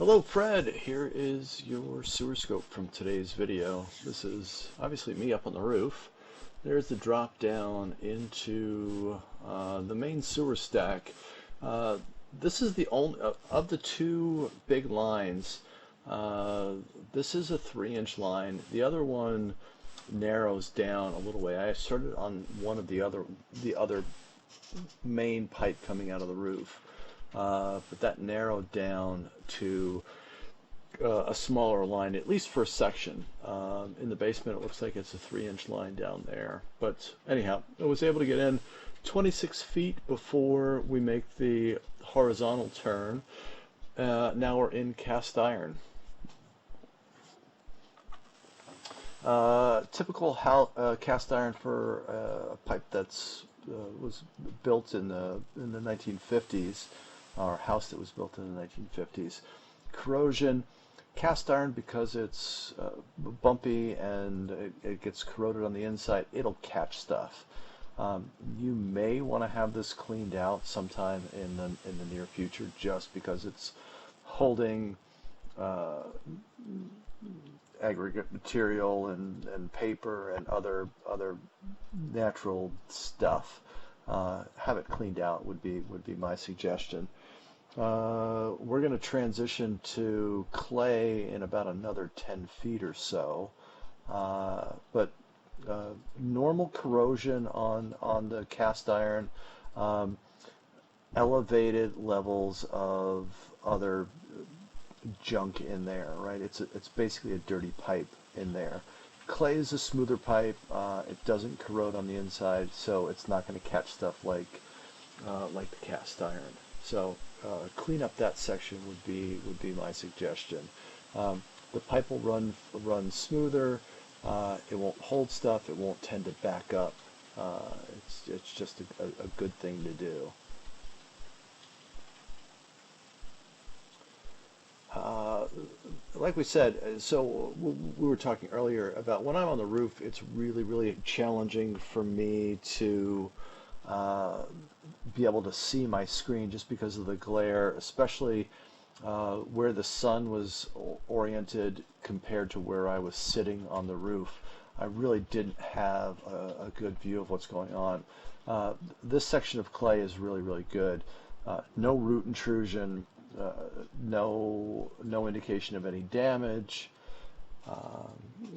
Hello Fred, here is your sewer scope from today's video. This is obviously me up on the roof. There's the drop down into the main sewer stack. This is the only, of the two big lines, this is a 3-inch line. The other one narrows down a little way. I started on one of the other main pipe coming out of the roof. But that narrowed down to a smaller line, at least for a section. In the basement, it looks like it's a 3-inch line down there. But anyhow, I was able to get in 26 feet before we make the horizontal turn. Now we're in cast iron. Typical cast iron for a pipe that's was built in the 1950s. Our house that was built in the 1950s. Corrosion, cast iron, because it's bumpy and it gets corroded on the inside, it'll catch stuff. You may want to have this cleaned out sometime in the near future, just because it's holding aggregate material and paper and other natural stuff. Have it cleaned out would be my suggestion. We're going to transition to clay in about another 10 feet or so, but normal corrosion on the cast iron, elevated levels of other junk in there, right? It's basically a dirty pipe in there. Clay is a smoother pipe. It doesn't corrode on the inside, so it's not going to catch stuff like the cast iron. So clean up that section would be my suggestion. The pipe will run smoother. It won't hold stuff. It won't tend to back up. It's just a good thing to do. Like we said, so we were talking earlier about when I'm on the roof, it's really challenging for me to be able to see my screen just because of the glare, especially where the sun was oriented compared to where I was sitting on the roof. I really didn't have a good view of what's going on. This section of clay is really good. No root intrusion. No indication of any damage.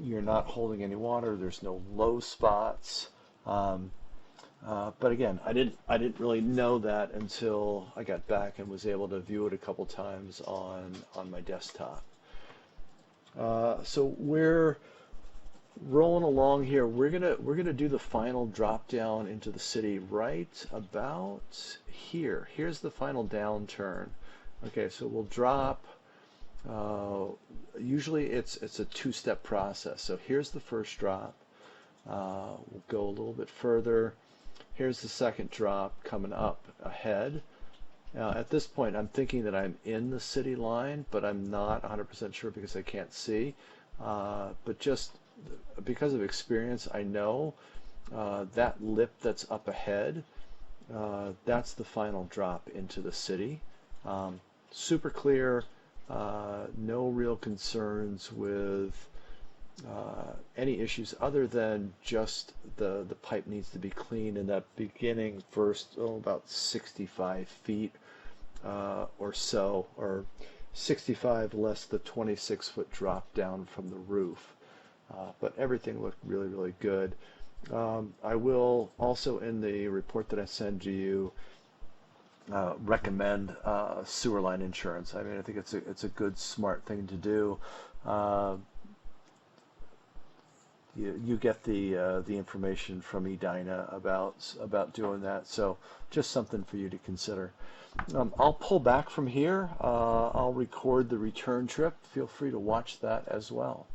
You're not holding any water. There's no low spots. But again, I didn't really know that until I got back and was able to view it a couple times on my desktop. So we're rolling along here. We're gonna do the final drop down into the city right about here. Here's the final downturn. Okay, so we'll drop, usually it's a 2-step process. So here's the first drop. We'll go a little bit further. Here's the second drop coming up ahead. Now at this point I'm thinking that I'm in the city line, but I'm not 100% sure because I can't see. But just because of experience, I know that lip that's up ahead, that's the final drop into the city. Super clear, no real concerns with any issues other than just the pipe needs to be cleaned in that beginning first, about 65 feet or so, or 65 less the 26-foot drop down from the roof. But everything looked really good. I will also, in the report that I send to you, recommend sewer line insurance. I mean, I think it's a good, smart thing to do. You get the information from Edina about doing that, so just something for you to consider. I'll pull back from here. I'll record the return trip. Feel free to watch that as well.